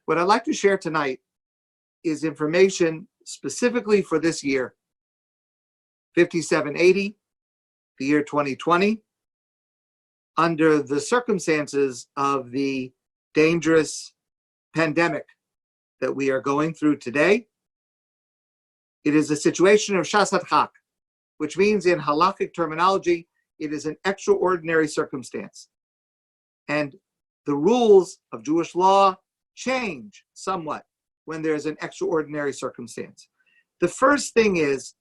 What I'd like to share tonight is information specifically for this year, 5780, the year 2020, under the circumstances of the dangerous pandemic that we are going through today. It is a situation of shasat chak, which means in halakhic terminology, it is an extraordinary circumstance. And the rules of Jewish law change somewhat when there's an extraordinary circumstance. The first thing is,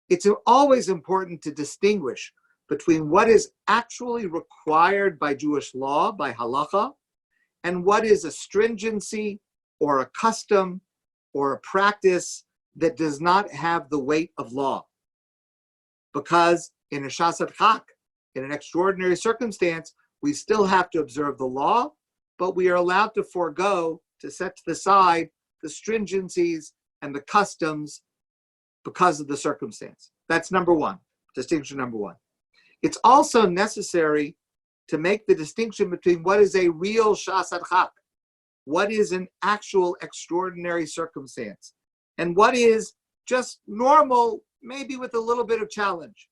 it's always important to distinguish between what is actually required by Jewish law, by halakha, and what is a stringency or a custom or a practice that does not have the weight of law. Because in a shasat chak, in an extraordinary circumstance, we still have to observe the law, but we are allowed to forego, to set to the side the stringencies and the customs because of the circumstance. That's number one, distinction number one. It's also necessary to make the distinction between what is a real shasat chak, what is an actual extraordinary circumstance, and what is just normal, maybe with a little bit of challenge.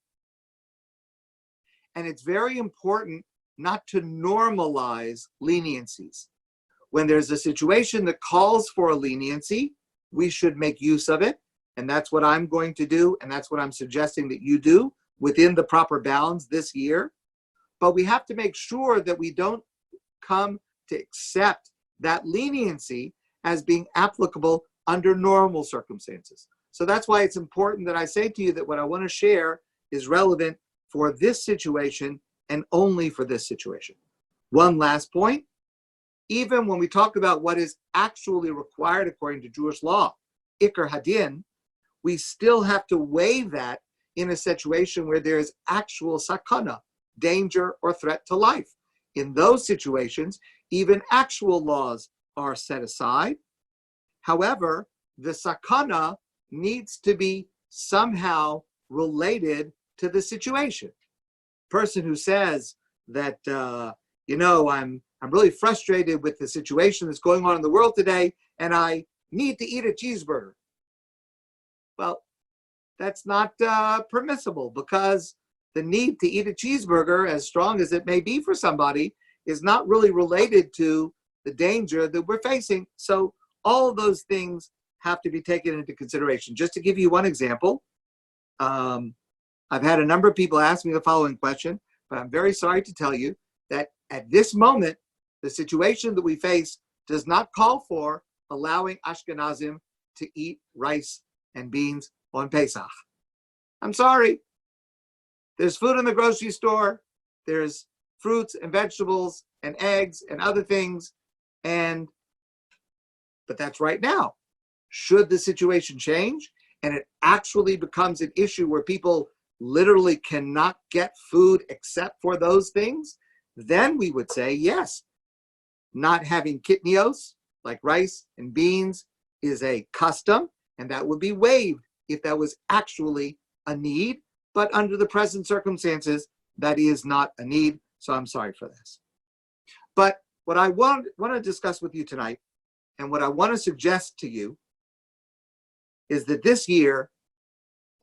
And it's very important not to normalize leniencies. When there's a situation that calls for a leniency, we should make use of it. And that's what I'm going to do. And that's what I'm suggesting that you do within the proper bounds this year. But we have to make sure that we don't come to accept that leniency as being applicable under normal circumstances. So that's why it's important that I say to you that what I want to share is relevant for this situation and only for this situation. One last point, even when we talk about what is actually required according to Jewish law, Iker Hadin, we still have to weigh that in a situation where there is actual sakana, danger or threat to life. In those situations, even actual laws are set aside. However, the sakana needs to be somehow related to the situation. Person who says that, I'm really frustrated with the situation that's going on in the world today, and I need to eat a cheeseburger. Well, that's not permissible, because the need to eat a cheeseburger, as strong as it may be for somebody, is not really related to the danger that we're facing. So all of those things have to be taken into consideration. Just to give you one example, I've had a number of people ask me the following question, but I'm very sorry to tell you that at this moment, the situation that we face does not call for allowing Ashkenazim to eat rice and beans on Pesach. I'm sorry. There's food in the grocery store. There's fruits and vegetables and eggs and other things. But that's right now. Should the situation change and it actually becomes an issue where people literally cannot get food except for those things, then we would say, yes, not having kitnios, like rice and beans, is a custom, and that would be waived if that was actually a need. But under the present circumstances, that is not a need, so I'm sorry for this. But what I want to discuss with you tonight, and what I want to suggest to you, is that this year,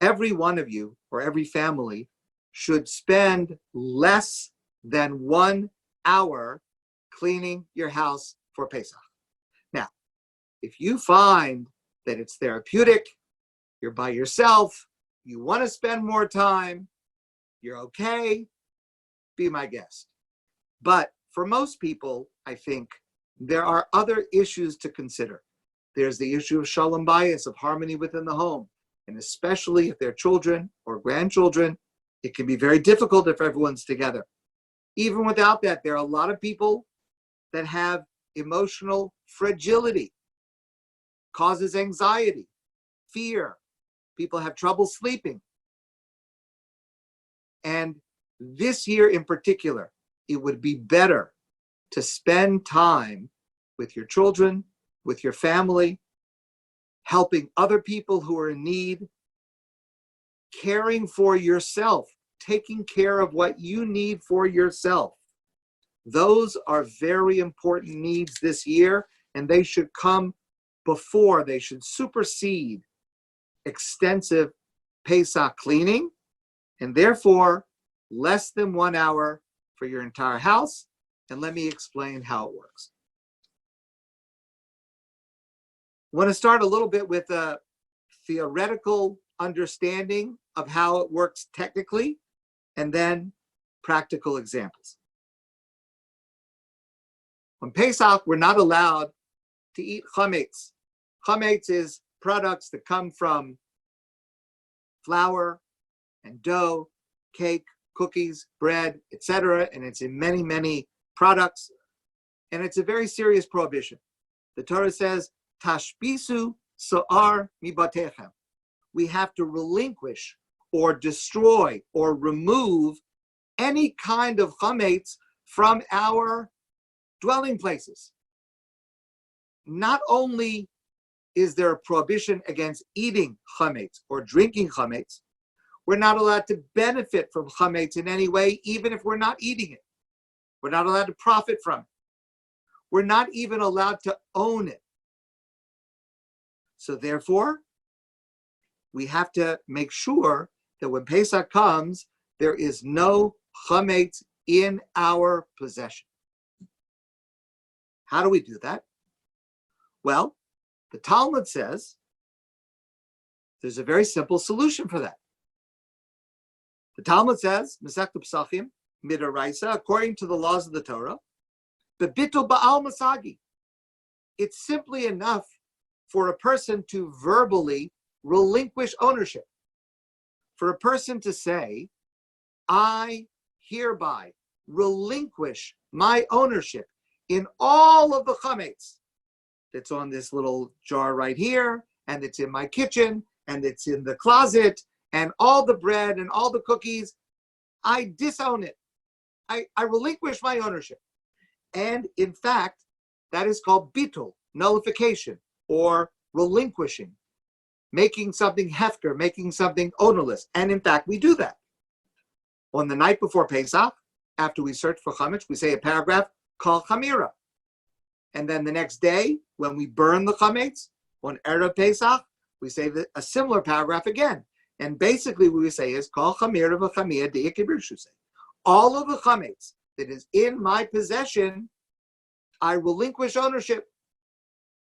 every one of you, or every family, should spend less than 1 hour cleaning your house for Pesach. Now, if you find that it's therapeutic, you're by yourself, you want to spend more time, you're okay, be my guest. But for most people, I think, there are other issues to consider. There's the issue of shalom bayis, of harmony within the home. And especially if they're children or grandchildren, it can be very difficult if everyone's together. Even without that, there are a lot of people that have emotional fragility, causes anxiety, fear. People have trouble sleeping. And this year in particular, it would be better to spend time with your children, with your family, helping other people who are in need, caring for yourself, taking care of what you need for yourself. Those are very important needs this year, and they should come before, they should supersede extensive Pesach cleaning, and therefore less than 1 hour for your entire house. And let me explain how it works. I want to start a little bit with a theoretical understanding of how it works technically, and then practical examples. On Pesach, we're not allowed to eat chametz. Chametz is products that come from flour and dough, cake, cookies, bread, etc. And it's in many, many products. And it's a very serious prohibition. The Torah says, Tashbisu so'ar mibatechem. We have to relinquish or destroy or remove any kind of chametz from our dwelling places. Not only is there a prohibition against eating chametz or drinking chametz, we're not allowed to benefit from chametz in any way, even if we're not eating it. We're not allowed to profit from it. We're not even allowed to own it. So therefore, we have to make sure that when Pesach comes, there is no chametz in our possession. How do we do that? Well, the Talmud says there's a very simple solution for that. The Talmud says, Masechta Pesachim, Midaraisa, according to the laws of the Torah, Bebitul Ba'al Masagi. It's simply enough for a person to verbally relinquish ownership. For a person to say, I hereby relinquish my ownership in all of the chametz that's on this little jar right here, and it's in my kitchen, and it's in the closet, and all the bread and all the cookies, I disown it. I relinquish my ownership. And in fact, that is called bitul, nullification, or relinquishing, making something hefker, making something ownerless. And in fact, we do that. On the night before Pesach, after we search for chametz, we say a paragraph called chamira. And then the next day, when we burn the chametz, on Erev Pesach, we say a similar paragraph again. And basically what we say is, Kol chamira v'chamia de'ikibrishu. All of the chametz that is in my possession, I relinquish ownership.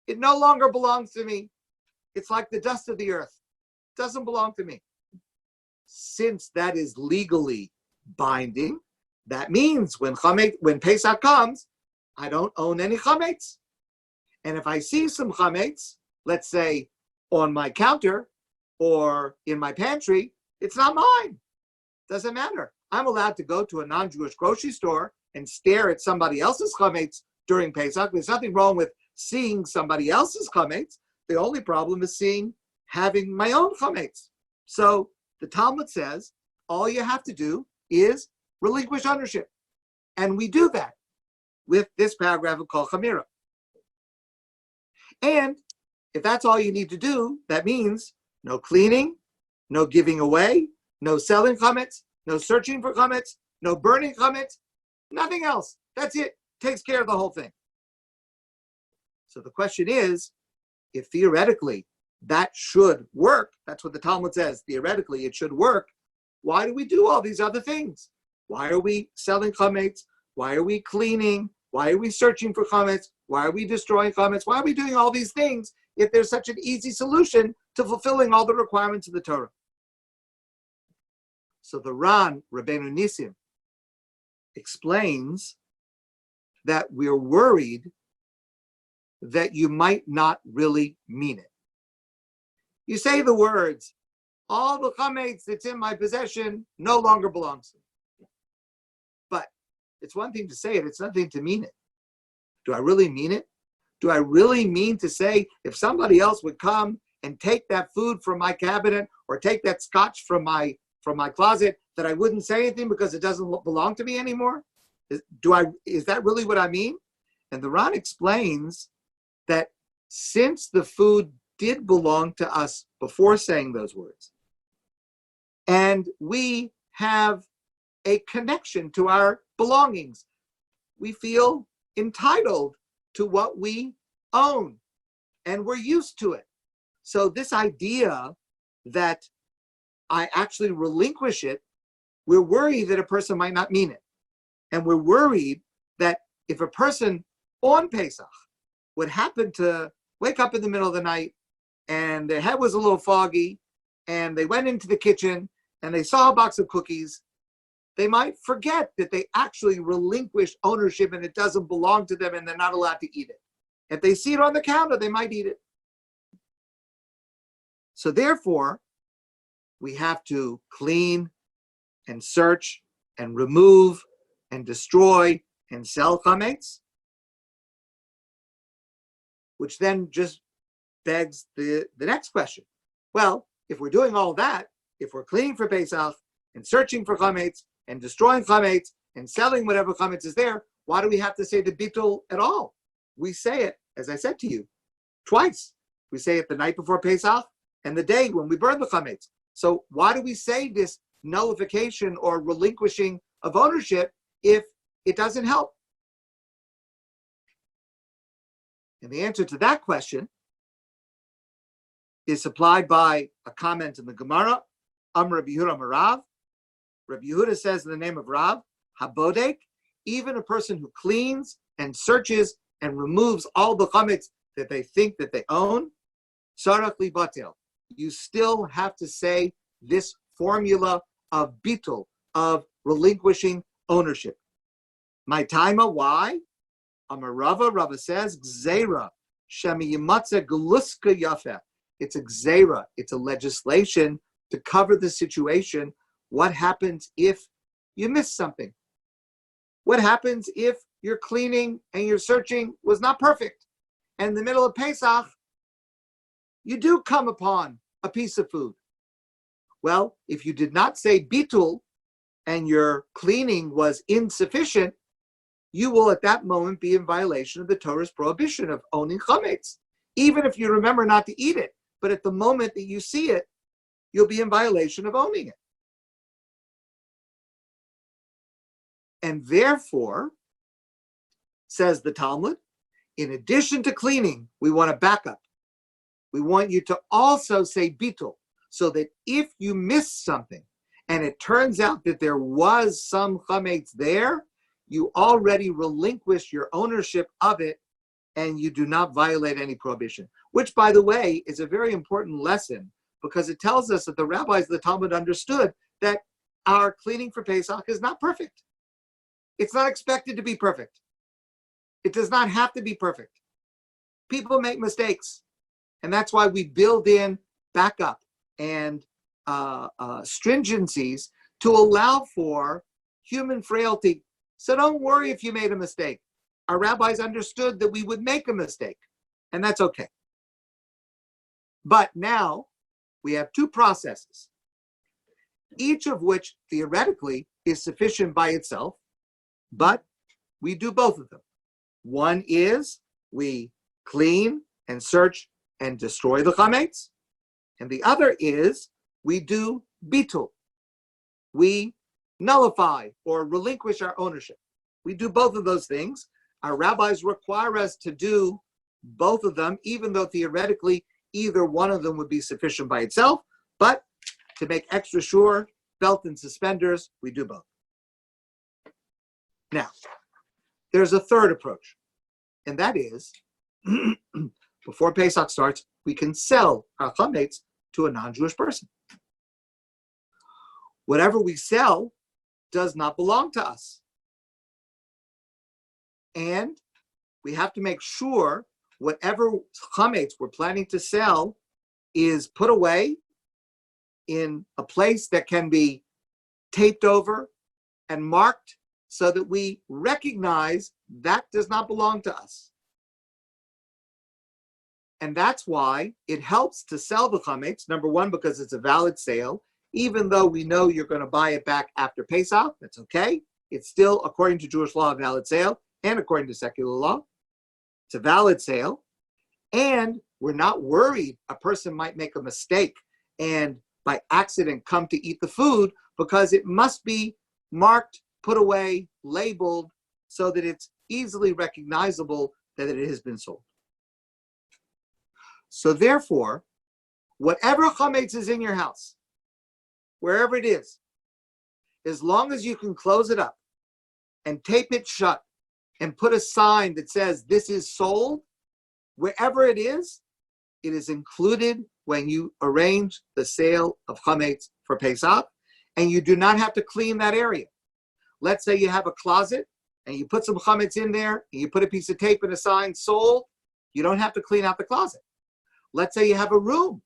It no longer belongs to me. It's like the dust of the earth. It doesn't belong to me. Since that is legally binding, that means when Pesach comes, I don't own any chametz. And if I see some chametz, let's say on my counter or in my pantry, it's not mine. Doesn't matter. I'm allowed to go to a non-Jewish grocery store and stare at somebody else's chametz during Pesach. There's nothing wrong with seeing somebody else's chametz. The only problem is having my own chametz. So the Talmud says all you have to do is relinquish ownership. And we do that with this paragraph called chamira. And if that's all you need to do, that means no cleaning, no giving away, no selling chametz, no searching for chametz, no burning chametz, nothing else. That's it. Takes care of the whole thing. So the question is, if theoretically that should work, that's what the Talmud says, theoretically it should work, why do we do all these other things? Why are we selling chametz? Why are we cleaning? Why are we searching for chametz? Why are we destroying chametz? Why are we doing all these things if there's such an easy solution to fulfilling all the requirements of the Torah? So the Ran, Rabbeinu Nissim, explains that we're worried that you might not really mean it. You say the words, all the chametz that's in my possession no longer belongs to me. But it's one thing to say it, it's nothing to mean it. Do I really mean it? Do I really mean to say if somebody else would come and take that food from my cabinet or take that scotch from my closet, that I wouldn't say anything because it doesn't belong to me anymore? Is that really what I mean? And the Ran explains that since the food did belong to us before saying those words, and we have a connection to our belongings, we feel entitled to what we own, and we're used to it. So this idea that I actually relinquish it, we're worried that a person might not mean it. And we're worried that if a person on Pesach would happen to wake up in the middle of the night and their head was a little foggy and they went into the kitchen and they saw a box of cookies, they might forget that they actually relinquished ownership and it doesn't belong to them and they're not allowed to eat it. If they see it on the counter, they might eat it. So therefore, we have to clean and search and remove and destroy and sell chametz, which then just begs the next question. Well, if we're doing all that, if we're cleaning for Pesach and searching for chametz and destroying chametz and selling whatever chametz is there, why do we have to say the bitul at all? We say it, as I said to you, twice. We say it the night before Pesach and the day when we burn the chametz. So why do we say this nullification or relinquishing of ownership if it doesn't help? And the answer to that question is supplied by a comment in the Gemara, Rabbi Yehuda Marav. Rabbi Yehuda says in the name of Rav, Habodek, even a person who cleans and searches and removes all the chametz that they think that they own, Sarach li batel, you still have to say this formula of bitul, of relinquishing ownership. My taima, why? Rava says, Gzeira, Shemi Yimatze Gluska Yafe. It's a Gzeira, it's a legislation to cover the situation. What happens if you miss something? What happens if your cleaning and your searching was not perfect? And in the middle of Pesach, you do come upon a piece of food. Well, if you did not say bitul and your cleaning was insufficient, you will at that moment be in violation of the Torah's prohibition of owning chametz, even if you remember not to eat it. But at the moment that you see it, you'll be in violation of owning it. And therefore, says the Talmud, in addition to cleaning, we want to back up. We want you to also say bitul, so that if you miss something and it turns out that there was some chametz there, you already relinquish your ownership of it and you do not violate any prohibition. Which, by the way, is a very important lesson because it tells us that the rabbis of the Talmud understood that our cleaning for Pesach is not perfect. It's not expected to be perfect. It does not have to be perfect. People make mistakes. And that's why we build in backup and stringencies to allow for human frailty. So don't worry if you made a mistake. Our rabbis understood that we would make a mistake, and that's okay. But now we have two processes, each of which theoretically is sufficient by itself, but we do both of them. One is we clean and search and destroy the chametz, and the other is we do bitul. We nullify or relinquish our ownership. We do both of those things. Our rabbis require us to do both of them, even though theoretically either one of them would be sufficient by itself. But to make extra sure, belt and suspenders, we do both. Now, there's a third approach, and that is, before Pesach starts, we can sell our chametz to a non-Jewish person. Whatever we sell does not belong to us. And we have to make sure whatever chametz we're planning to sell is put away in a place that can be taped over and marked so that we recognize that does not belong to us. And that's why it helps to sell the chametz, number one, because it's a valid sale. Even though we know you're going to buy it back after Pesach, that's okay. It's still, according to Jewish law, a valid sale, and according to secular law, it's a valid sale. And we're not worried a person might make a mistake and by accident come to eat the food, because it must be marked, put away, labeled, so that it's easily recognizable that it has been sold. So therefore, whatever chametz is in your house, wherever it is, as long as you can close it up and tape it shut and put a sign that says this is sold, wherever it is included when you arrange the sale of chametz for Pesach, and you do not have to clean that area. Let's say you have a closet and you put some chametz in there and you put a piece of tape and a sign sold, you don't have to clean out the closet. Let's say you have a room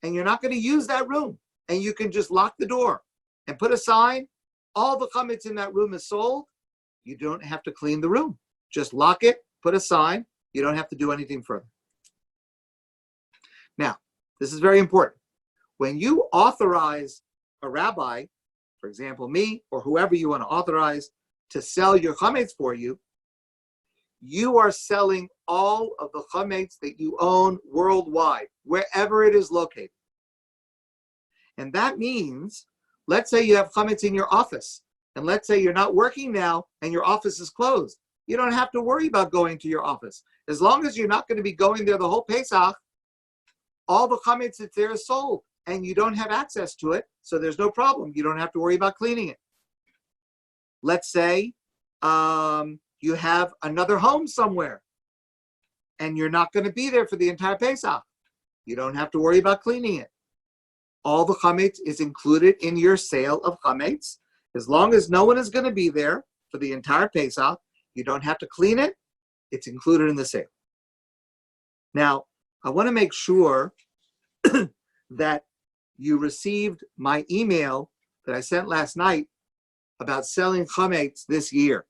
and you're not going to use that room, and you can just lock the door and put a sign, all the chametz in that room is sold. You don't have to clean the room. Just lock it, put a sign. You don't have to do anything further. Now, this is very important. When you authorize a rabbi, for example, me or whoever you want to authorize to sell your chametz for you, you are selling all of the chametz that you own worldwide, wherever it is located. And that means, let's say you have chametz in your office, and let's say you're not working now and your office is closed. You don't have to worry about going to your office. As long as you're not going to be going there the whole Pesach, all the chametz that's there is sold, and you don't have access to it, so there's no problem. You don't have to worry about cleaning it. Let's say you have another home somewhere, and you're not going to be there for the entire Pesach. You don't have to worry about cleaning it. All the chametz is included in your sale of chametz. As long as no one is going to be there for the entire Pesach, you don't have to clean it. It's included in the sale. Now, I want to make sure that you received my email that I sent last night about selling chametz this year.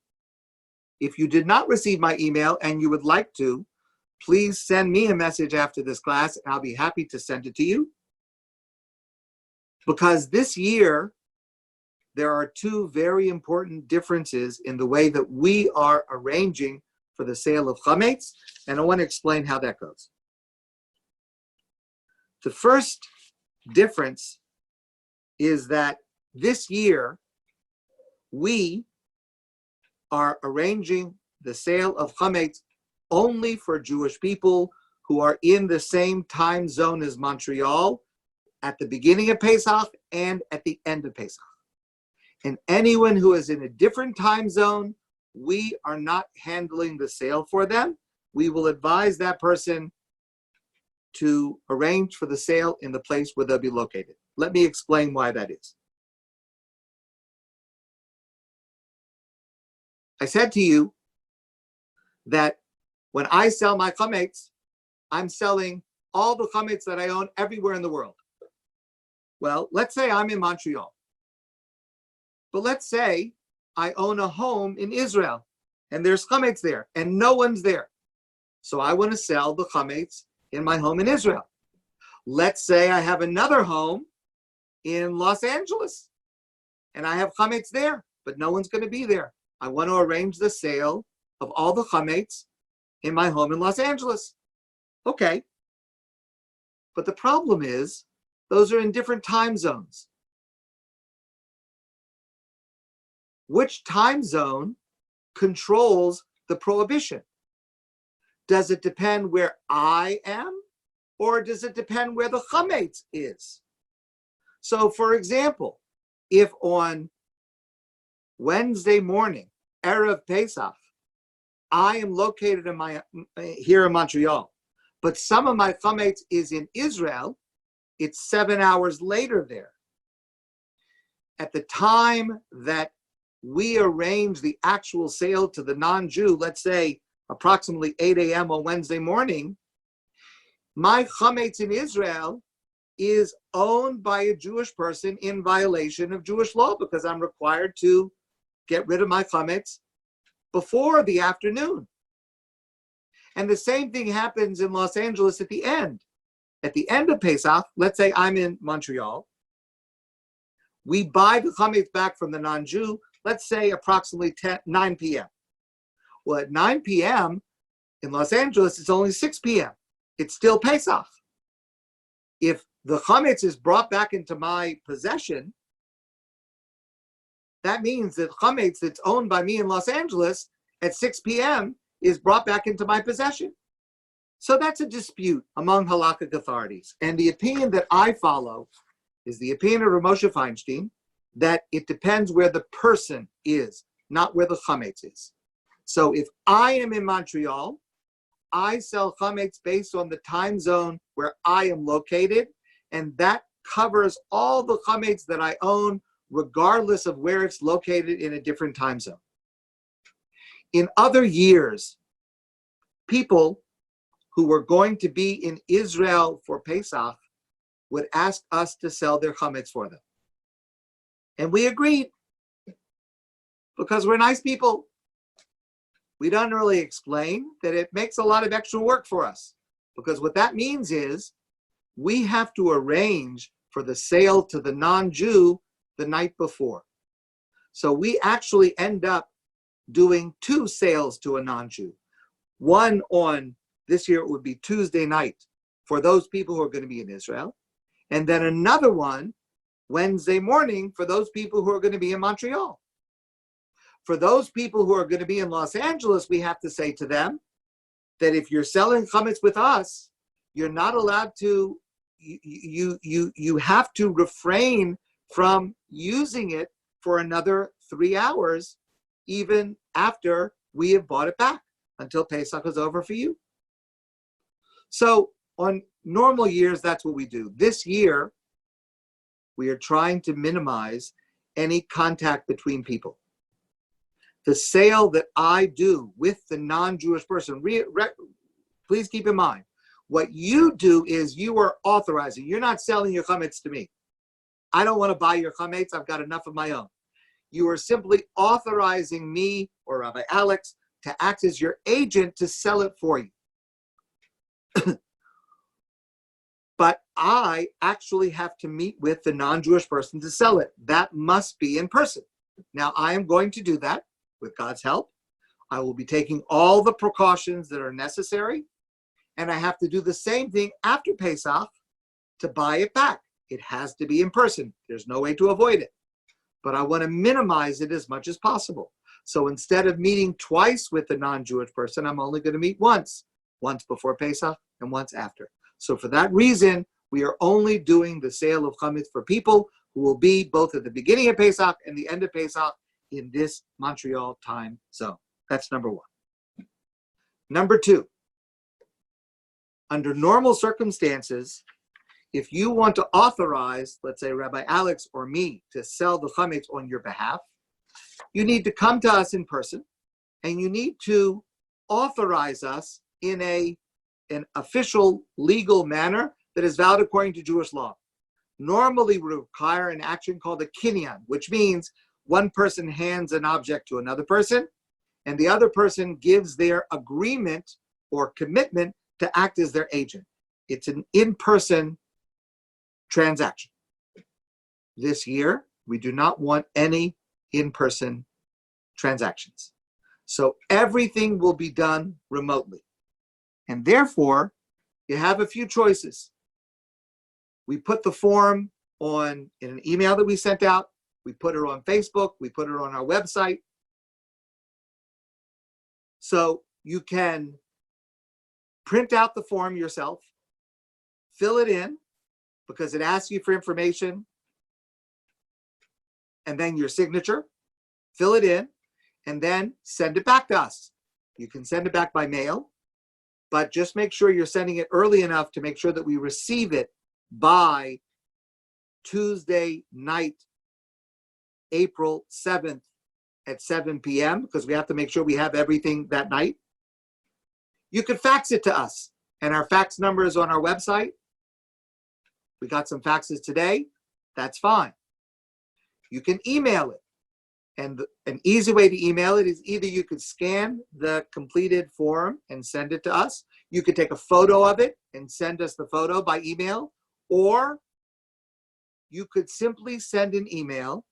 If you did not receive my email and you would like to, please send me a message after this class, and I'll be happy to send it to you. Because this year, there are two very important differences in the way that we are arranging for the sale of chametz, and I want to explain how that goes. The first difference is that this year, we are arranging the sale of chametz only for Jewish people who are in the same time zone as Montreal at the beginning of Pesach and at the end of Pesach. And anyone who is in a different time zone, we are not handling the sale for them. We will advise that person to arrange for the sale in the place where they'll be located. Let me explain why that is. I said to you that when I sell my chametz, I'm selling all the chametz that I own everywhere in the world. Well, let's say I'm in Montreal. But let's say I own a home in Israel, and there's chametz there, and no one's there. So I want to sell the chametz in my home in Israel. Let's say I have another home in Los Angeles, and I have chametz there, but no one's going to be there. I want to arrange the sale of all the chametz in my home in Los Angeles. Okay. But the problem is, those are in different time zones. Which time zone controls the prohibition? Does it depend where I am, or does it depend where the chametz is? So, for example, if on Wednesday morning, Erev Pesach, I am located here in Montreal, but some of my chametz is in Israel, it's 7 hours later there. At the time that we arrange the actual sale to the non-Jew, let's say approximately 8 a.m. on Wednesday morning, my chametz in Israel is owned by a Jewish person in violation of Jewish law, because I'm required to get rid of my chametz before the afternoon. And the same thing happens in Los Angeles at the end. At the end of Pesach, let's say I'm in Montreal, we buy the chametz back from the non-Jew, let's say approximately 9 p.m. Well, at 9 p.m. in Los Angeles, it's only 6 p.m. It's still Pesach. If the chametz is brought back into my possession, that means that chametz that's owned by me in Los Angeles at 6 p.m. is brought back into my possession. So that's a dispute among halakhic authorities. And the opinion that I follow is the opinion of Rav Moshe Feinstein, that it depends where the person is, not where the chametz is. So if I am in Montreal, I sell chametz based on the time zone where I am located, and that covers all the chametz that I own, regardless of where it's located in a different time zone. In other years, people who were going to be in Israel for Pesach would ask us to sell their chametz for them. And we agreed, because we're nice people. We don't really explain that it makes a lot of extra work for us, because what that means is we have to arrange for the sale to the non-Jew the night before. So we actually end up doing 2 sales to a non-Jew. One on, this year it would be Tuesday night for those people who are going to be in Israel, and then another one Wednesday morning for those people who are going to be in Montreal. For those people who are going to be in Los Angeles, we have to say to them that if you're selling chametz with us, you're not allowed to, you have to refrain from using it for another 3 hours, even after we have bought it back, until Pesach is over for you. So on normal years, that's what we do. This year, we are trying to minimize any contact between people. The sale that I do with the non-Jewish person, please keep in mind, what you do is you are authorizing. You're not selling your chametz to me. I don't want to buy your chametz. I've got enough of my own. You are simply authorizing me or Rabbi Alex to act as your agent to sell it for you. But I actually have to meet with the non-Jewish person to sell it. That must be in person. Now, I am going to do that with God's help. I will be taking all the precautions that are necessary, and I have to do the same thing after Pesach to buy it back. It has to be in person. There's no way to avoid it. But I want to minimize it as much as possible. So instead of meeting twice with the non-Jewish person, I'm only going to meet once before Pesach and once after. So for that reason, we are only doing the sale of chametz for people who will be both at the beginning of Pesach and the end of Pesach in this Montreal time zone. That's number 1. Number 2, under normal circumstances, if you want to authorize, let's say Rabbi Alex or me, to sell the chametz on your behalf, you need to come to us in person, and you need to authorize us in an official legal manner that is valid according to Jewish law. Normally, we require an action called a kinyan, which means one person hands an object to another person, and the other person gives their agreement or commitment to act as their agent. It's an in-person transaction. This year, we do not want any in-person transactions. So everything will be done remotely. And therefore, you have a few choices. We put the form in an email that we sent out. We put it on Facebook. We put it on our website. So you can print out the form yourself, fill it in, because it asks you for information, and then your signature, fill it in, and then send it back to us. You can send it back by mail, but just make sure you're sending it early enough to make sure that we receive it by Tuesday night, April 7th at 7 p.m., because we have to make sure we have everything that night. You could fax it to us, and our fax number is on our website. We got some faxes today. That's fine. You can email it. And an easy way to email it is either you could scan the completed form and send it to us. You could take a photo of it and send us the photo by email. Or you could simply send an email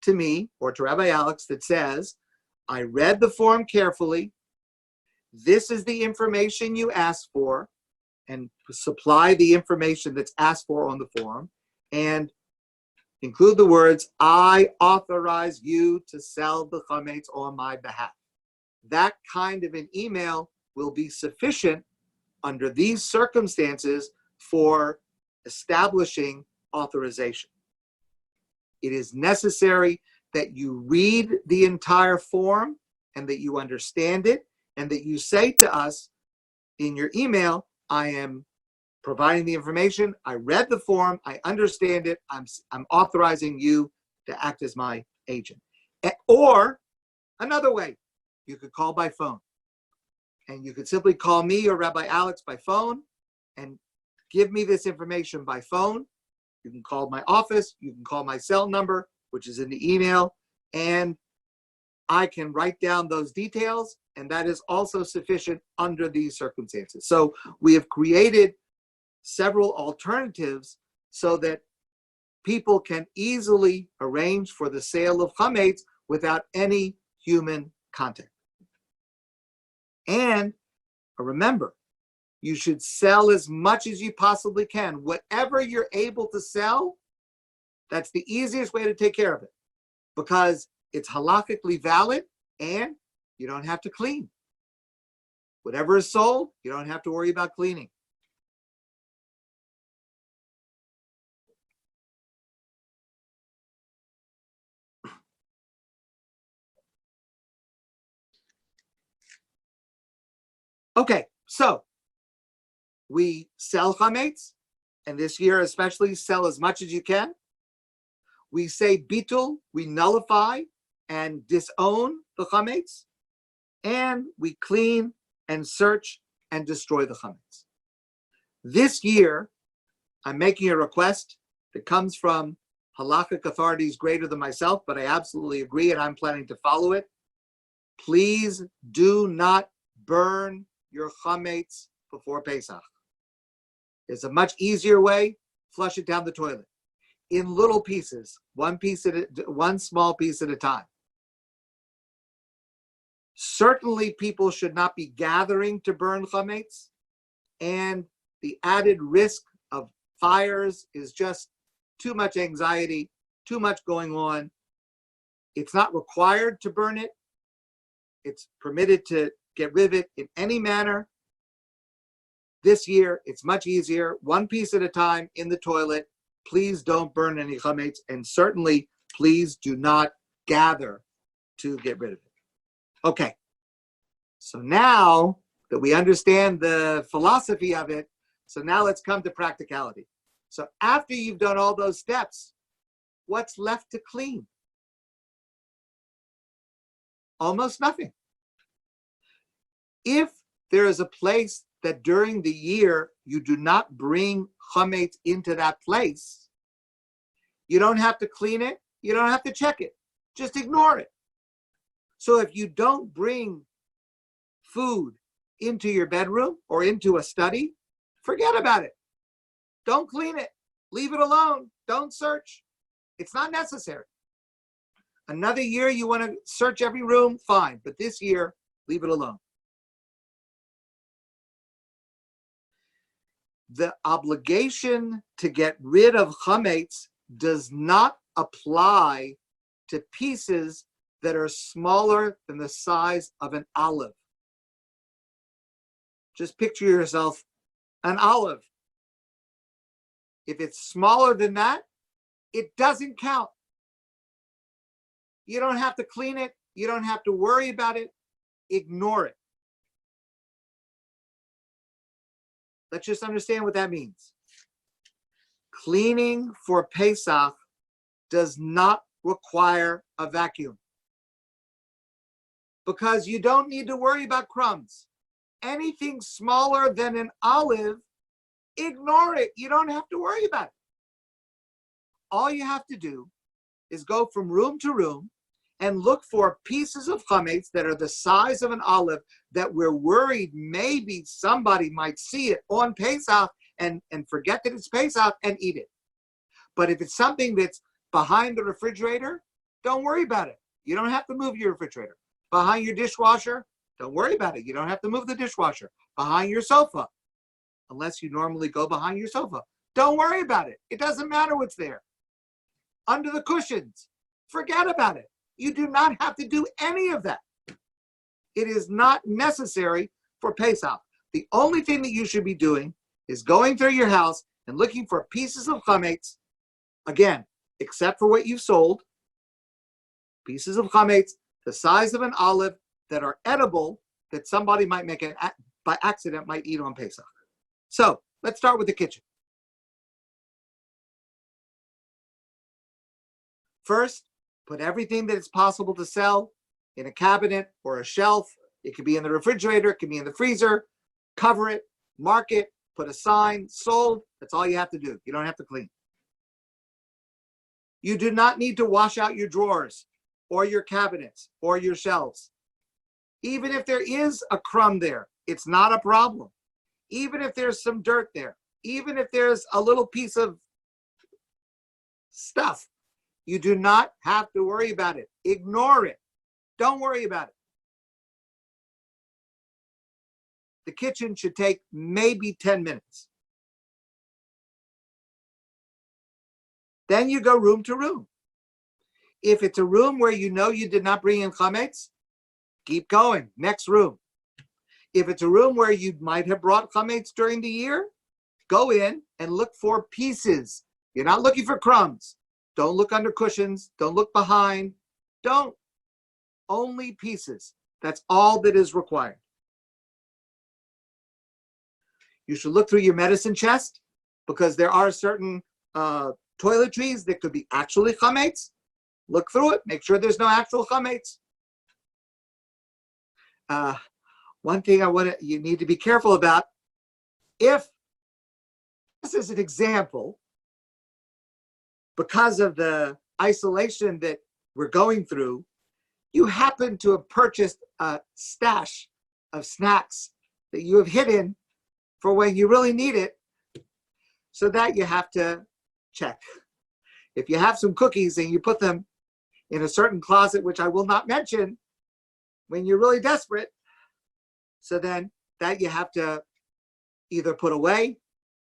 to me or to Rabbi Alex that says, I read the form carefully. This is the information you asked for, and supply the information that's asked for on the form, and include the words, I authorize you to sell the chametz on my behalf. That kind of an email will be sufficient under these circumstances for establishing authorization. It is necessary that you read the entire form and that you understand it, and that you say to us in your email, I am providing the information, I read the form, I understand it, I'm authorizing you to act as my agent. Or another way, you could call by phone. And you could simply call me or Rabbi Alex by phone and give me this information by phone. You can call my office, you can call my cell number, which is in the email, and I can write down those details, and that is also sufficient under these circumstances. So we have created several alternatives so that people can easily arrange for the sale of chametz without any human contact. And remember, you should sell as much as you possibly can. Whatever you're able to sell, that's the easiest way to take care of it, because it's halakhically valid and you don't have to clean. Whatever is sold, you don't have to worry about cleaning. Okay, so we sell chametz, and this year especially, sell as much as you can. We say bitul, we nullify and disown the chametz, and we clean and search and destroy the chametz. This year, I'm making a request that comes from halakhic authorities greater than myself, but I absolutely agree and I'm planning to follow it. Please do not burn your chametz before Pesach. There's a much easier way. Flush it down the toilet in little pieces, one small piece at a time. Certainly, people should not be gathering to burn chametz, and the added risk of fires is just too much anxiety, too much going on. It's not required to burn it. It's permitted to get rid of it in any manner. This year, it's much easier, one piece at a time in the toilet. Please don't burn any chametz, and certainly, please do not gather to get rid of it. Okay, so now that we understand the philosophy of it, so now let's come to practicality. So after you've done all those steps, what's left to clean? Almost nothing. If there is a place that during the year you do not bring chametz into that place, you don't have to clean it, you don't have to check it, just ignore it. So if you don't bring food into your bedroom or into a study, forget about it. Don't clean it, leave it alone, don't search. It's not necessary. Another year you want to search every room, fine, but this year, leave it alone. The obligation to get rid of chametz does not apply to pieces that are smaller than the size of an olive. Just picture yourself an olive. If it's smaller than that, it doesn't count. You don't have to clean it. You don't have to worry about it. Ignore it. Let's just understand what that means. Cleaning for Pesach does not require a vacuum, because you don't need to worry about crumbs. Anything smaller than an olive, ignore it. You don't have to worry about it. All you have to do is go from room to room and look for pieces of chametz that are the size of an olive that we're worried maybe somebody might see it on Pesach and forget that it's Pesach and eat it. But if it's something that's behind the refrigerator, don't worry about it. You don't have to move your refrigerator. Behind your dishwasher, don't worry about it. You don't have to move the dishwasher. Behind your sofa, unless you normally go behind your sofa, don't worry about it. It doesn't matter what's there. Under the cushions, forget about it. You do not have to do any of that. It is not necessary for Pesach. The only thing that you should be doing is going through your house and looking for pieces of chametz, again, except for what you've sold, pieces of chametz the size of an olive that are edible, that somebody might make by accident might eat on Pesach. So let's start with the kitchen. First, put everything that is possible to sell in a cabinet or a shelf. It could be in the refrigerator, it could be in the freezer. Cover it, mark it, put a sign, sold. That's all you have to do. You don't have to clean. You do not need to wash out your drawers or your cabinets or your shelves. Even if there is a crumb there, it's not a problem. Even if there's some dirt there, even if there's a little piece of stuff, you do not have to worry about it. Ignore it. Don't worry about it. The kitchen should take maybe 10 minutes. Then you go room to room. If it's a room where you know you did not bring in chametz, keep going, next room. If it's a room where you might have brought chametz during the year, go in and look for pieces. You're not looking for crumbs. Don't look under cushions. Don't look behind. Don't. Only pieces. That's all that is required. You should look through your medicine chest because there are certain toiletries that could be actually chametz. Look through it. Make sure there's no actual chametz. One thing you need to be careful about, if this is an example, because of the isolation that we're going through, you happen to have purchased a stash of snacks that you have hidden for when you really need it, so that you have to check. If you have some cookies and you put them in a certain closet, which I will not mention, when you're really desperate, so then that you have to either put away,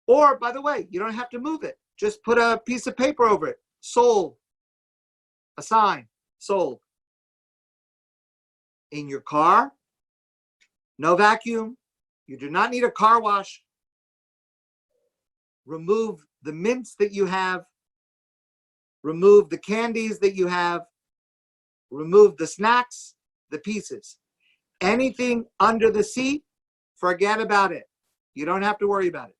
or, by the way, you don't have to move it. Just put a piece of paper over it. Sold. A sign. Sold. In your car, no vacuum. You do not need a car wash. Remove the mints that you have. Remove the candies that you have. Remove the snacks, the pieces. Anything under the seat, forget about it. You don't have to worry about it.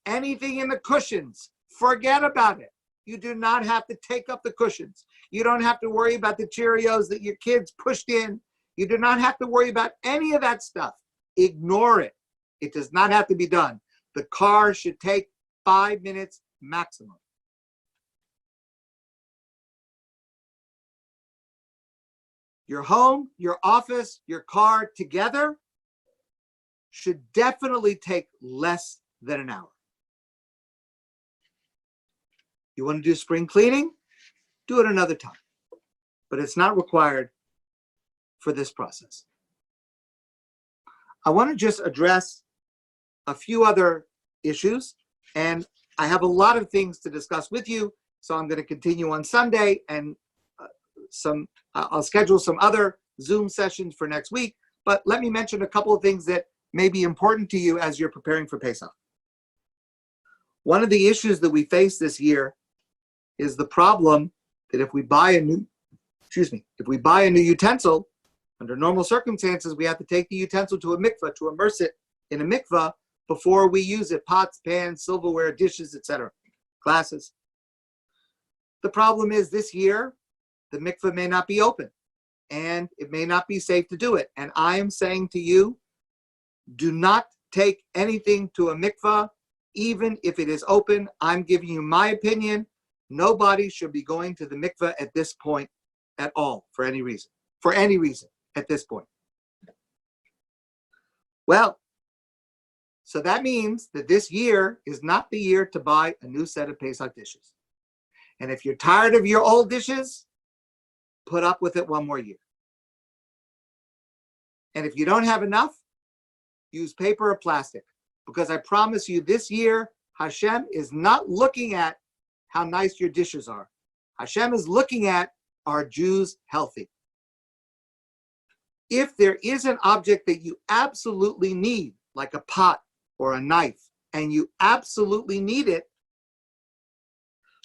Anything in the cushions, forget about it. You do not have to take up the cushions. You don't have to worry about the Cheerios that your kids pushed in. You do not have to worry about any of that stuff. Ignore it. It does not have to be done. The car should take 5 minutes maximum. Your home, your office, your car together should definitely take less than an hour. You want to do spring cleaning? Do it another time. But it's not required for this process. I want to just address a few other issues, and I have a lot of things to discuss with you, so I'm going to continue on Sunday, and I'll schedule some other Zoom sessions for next week, but let me mention a couple of things that may be important to you as you're preparing for Pesach. One of the issues that we face this year is the problem that if we buy a new utensil, under normal circumstances, we have to take the utensil to a mikveh to immerse it in a mikveh before we use it, pots, pans, silverware, dishes, etc., glasses. The problem is this year, the mikveh may not be open and it may not be safe to do it. And I am saying to you, do not take anything to a mikveh, even if it is open. I'm giving you my opinion. Nobody should be going to the mikveh at this point at all, for any reason at this point. Well, so that means that this year is not the year to buy a new set of Pesach dishes. And if you're tired of your old dishes, put up with it one more year. And if you don't have enough, use paper or plastic. Because I promise you this year, Hashem is not looking at how nice your dishes are. Hashem is looking at, are Jews healthy? If there is an object that you absolutely need like a pot or a knife, and you absolutely need it,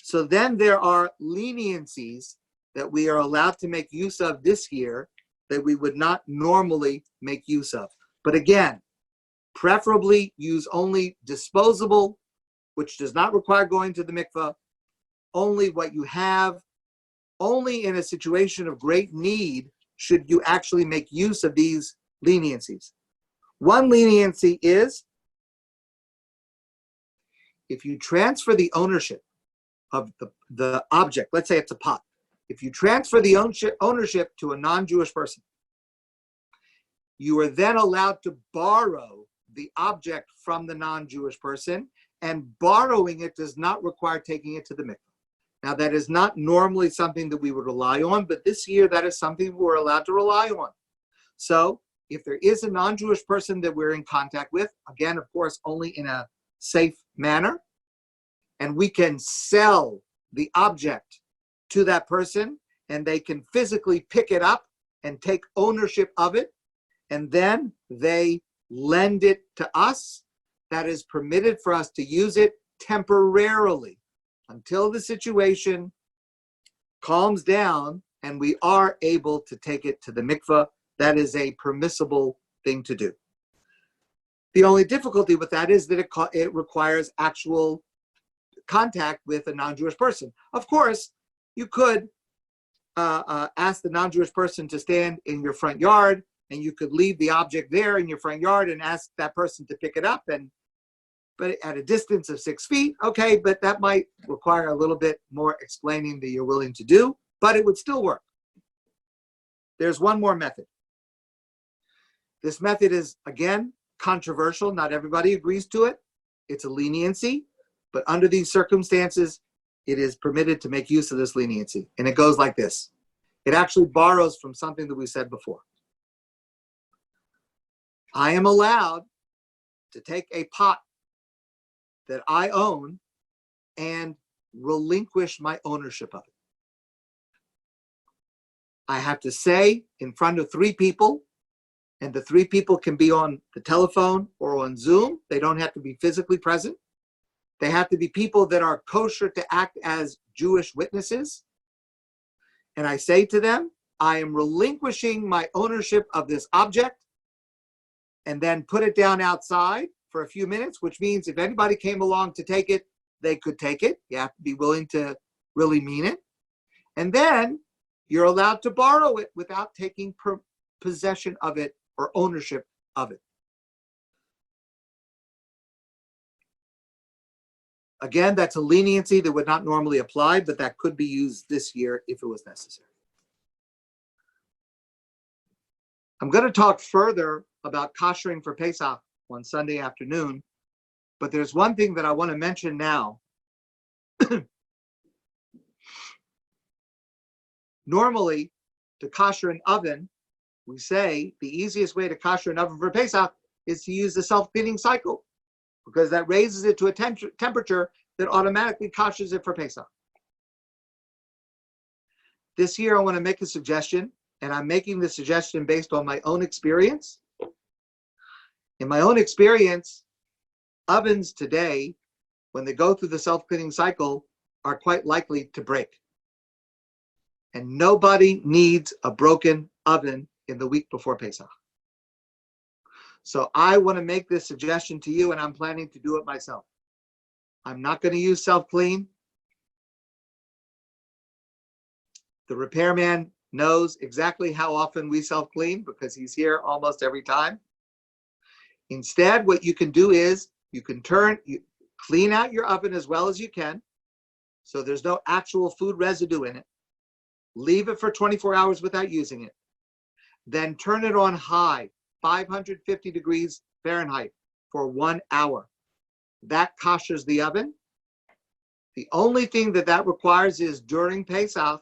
so then there are leniencies that we are allowed to make use of this year that we would not normally make use of. But again, preferably use only disposable, which does not require going to the mikveh, only what you have. Only in a situation of great need should you actually make use of these leniencies. One leniency is if you transfer the ownership of the object, let's say it's a pot. If you transfer the ownership to a non-Jewish person, you are then allowed to borrow the object from the non-Jewish person, and borrowing it does not require taking it to the mikveh. Now, that is not normally something that we would rely on, but this year that is something we're allowed to rely on. So if there is a non-Jewish person that we're in contact with, again, of course, only in a safe manner, and we can sell the object to that person, and they can physically pick it up and take ownership of it, and then they lend it to us, that is permitted for us to use it temporarily until the situation calms down and we are able to take it to the mikveh. That is a permissible thing to do. The only difficulty with that is that it requires actual contact with a non-Jewish person. Of course, you could ask the non-Jewish person to stand in your front yard, and you could leave the object there in your front yard and ask that person to pick it up, but at a distance of 6 feet, okay, but that might require a little bit more explaining that you're willing to do, but it would still work. There's one more method. This method is, again, controversial. Not everybody agrees to it. It's a leniency, but under these circumstances, it is permitted to make use of this leniency. And it goes like this. It actually borrows from something that we said before. I am allowed to take a pot that I own and relinquish my ownership of it. I have to say in front of 3 people, and the 3 people can be on the telephone or on Zoom. They don't have to be physically present. They have to be people that are kosher to act as Jewish witnesses. And I say to them, I am relinquishing my ownership of this object, and then put it down outside for a few minutes, which means if anybody came along to take it, they could take it. You have to be willing to really mean it. And then you're allowed to borrow it without taking possession of it or ownership of it. Again, that's a leniency that would not normally apply, but that could be used this year if it was necessary. I'm going to talk further about koshering for Pesach on Sunday afternoon, but there's one thing that I want to mention now. Normally, to kosher an oven, we say the easiest way to kosher an oven for Pesach is to use the self-cleaning cycle, because that raises it to a temperature that automatically koshers it for Pesach. This year, I want to make a suggestion, and I'm making the suggestion based on my own experience. In my own experience, ovens today, when they go through the self-cleaning cycle, are quite likely to break. And nobody needs a broken oven in the week before Pesach. So I want to make this suggestion to you, and I'm planning to do it myself. I'm not going to use self-clean. The repairman knows exactly how often we self-clean because he's here almost every time. Instead, what you can do is you clean out your oven as well as you can, so there's no actual food residue in it. Leave it for 24 hours without using it. Then turn it on high, 550 degrees Fahrenheit for 1 hour. That koshers the oven. The only thing that requires is during Pesach,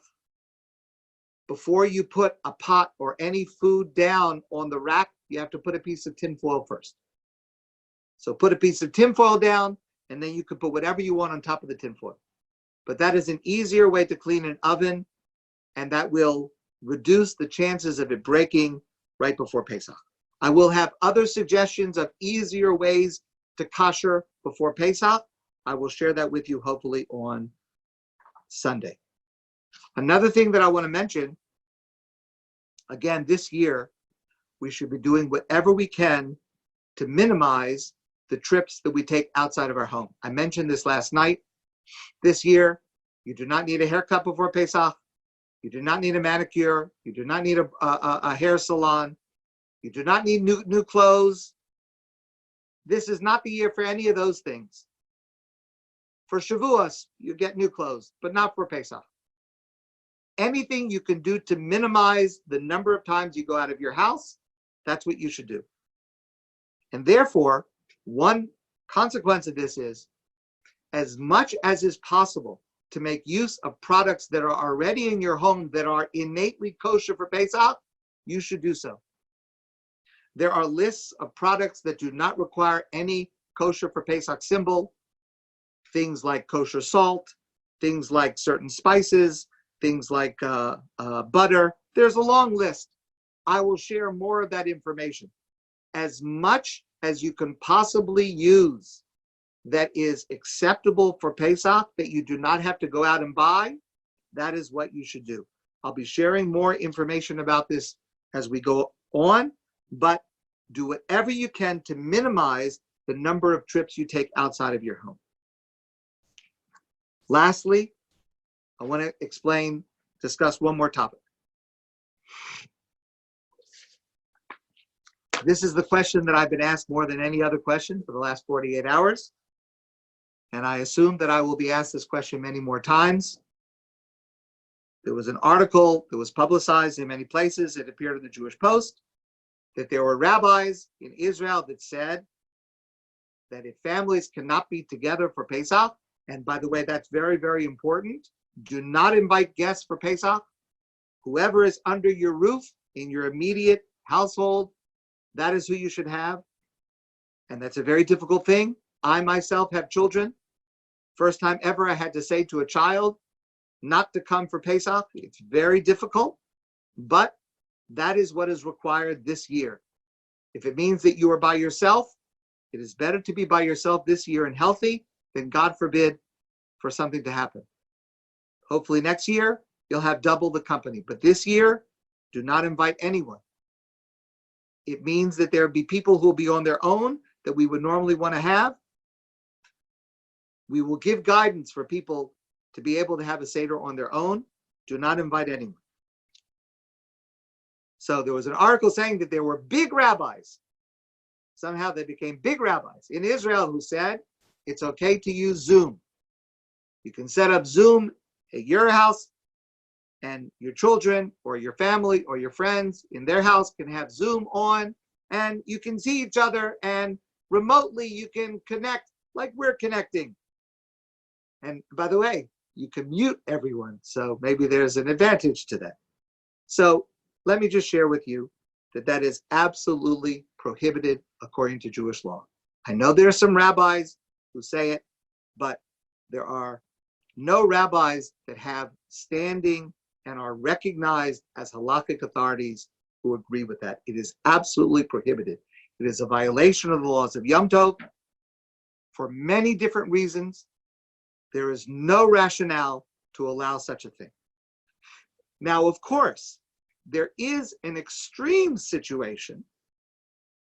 before you put a pot or any food down on the rack, you have to put a piece of tin foil first. So put a piece of tin foil down, and then you can put whatever you want on top of the tin foil. But that is an easier way to clean an oven, and that will reduce the chances of it breaking right before Pesach. I will have other suggestions of easier ways to kosher before Pesach. I will share that with you hopefully on Sunday. Another thing that I want to mention, again, this year, we should be doing whatever we can to minimize the trips that we take outside of our home. I mentioned this last night. This year, you do not need a haircut before Pesach. You do not need a manicure. You do not need a hair salon. You do not need new clothes. This is not the year for any of those things. For Shavuos, you get new clothes, but not for Pesach. Anything you can do to minimize the number of times you go out of your house, that's what you should do. And therefore, one consequence of this is, as much as is possible to make use of products that are already in your home that are innately kosher for Pesach, you should do so. There are lists of products that do not require any kosher for Pesach symbol, things like kosher salt, things like certain spices, things like butter. There's a long list. I will share more of that information. As much as you can possibly use that is acceptable for Pesach, that you do not have to go out and buy, that is what you should do. I'll be sharing more information about this as we go on, but do whatever you can to minimize the number of trips you take outside of your home. Lastly, I want to discuss one more topic. This is the question that I've been asked more than any other question for the last 48 hours. And I assume that I will be asked this question many more times. There was an article that was publicized in many places. It appeared in the Jewish Post that there were rabbis in Israel that said that if families cannot be together for Pesach, and by the way, that's very, very important, do not invite guests for Pesach. Whoever is under your roof in your immediate household, that is who you should have. And that's a very difficult thing. I myself have children. First time ever I had to say to a child not to come for Pesach. It's very difficult, but that is what is required this year. If it means that you are by yourself, it is better to be by yourself this year and healthy than, God forbid, for something to happen. Hopefully next year, you'll have double the company. But this year, do not invite anyone. It means that there will be people who will be on their own that we would normally want to have. We will give guidance for people to be able to have a Seder on their own. Do not invite anyone. So there was an article saying that there were big rabbis. Somehow they became big rabbis in Israel who said it's okay to use Zoom. You can set up Zoom at your house, and your children or your family or your friends in their house can have Zoom on, and you can see each other, and remotely you can connect like we're connecting. And by the way, you can mute everyone, so maybe there's an advantage to that. So let me just share with you that that is absolutely prohibited according to Jewish law. I know there are some rabbis who say it, but there are no rabbis that have standing and are recognized as halakhic authorities who agree with that. It is absolutely prohibited. It is a violation of the laws of Yom Tov for many different reasons. There is no rationale to allow such a thing. Now, of course, there is an extreme situation,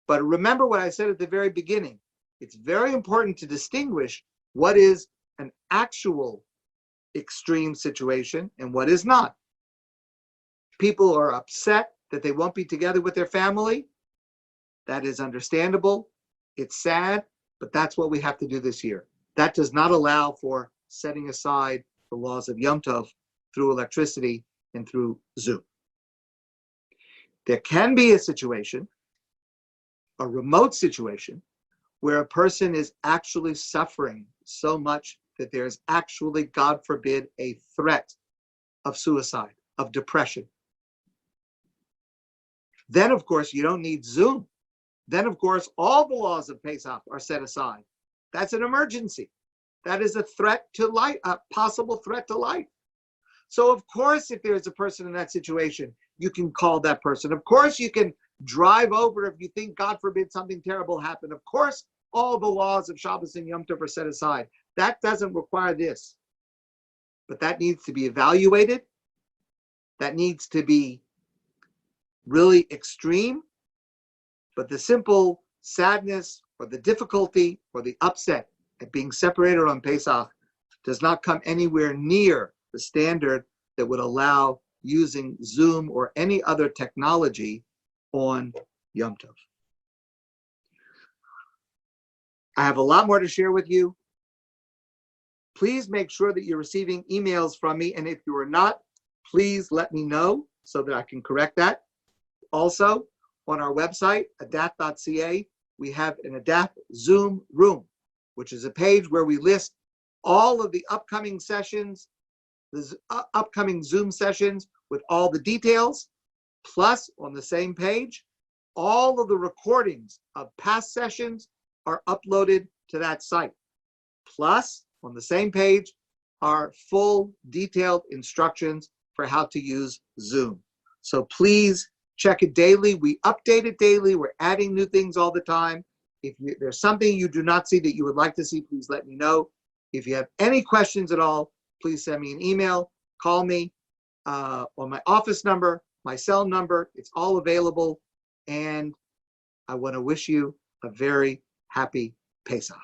but remember what I said at the very beginning. It's very important to distinguish what is an actual extreme situation and what is not. People are upset that they won't be together with their family. That is understandable. It's sad, but that's what we have to do this year. That does not allow for setting aside the laws of Yom Tov through electricity and through Zoom. There can be a situation, a remote situation, where a person is actually suffering so much that there's actually, God forbid, a threat of suicide, of depression. Then, of course, you don't need Zoom. Then, of course, all the laws of Pesach are set aside. That's an emergency. That is a threat to life, a possible threat to life. So, of course, if there's a person in that situation, you can call that person. Of course, you can Drive over if you think, God forbid, something terrible happened. Of course, all the laws of Shabbos and Yom Tov are set aside. That doesn't require this. But that needs to be evaluated. That needs to be really extreme. But the simple sadness or the difficulty or the upset at being separated on Pesach does not come anywhere near the standard that would allow using Zoom or any other technology on Yom Tov. I have a lot more to share with you. Please make sure that you're receiving emails from me, and if you are not, please let me know so that I can correct that. Also, on our website, adath.ca, we have an Adath Zoom room, which is a page where we list all of the upcoming sessions, the upcoming Zoom sessions with all the details, plus on the same page, all of the recordings of past sessions are uploaded to that site. Plus, on the same page are full detailed instructions for how to use Zoom. So please check it daily. We update it daily. We're adding new things all the time. If there's something you do not see that you would like to see, please let me know. If you have any questions at all, please send me an email, call me on my office number, my cell number. It's all available. And I want to wish you a very happy Pesach.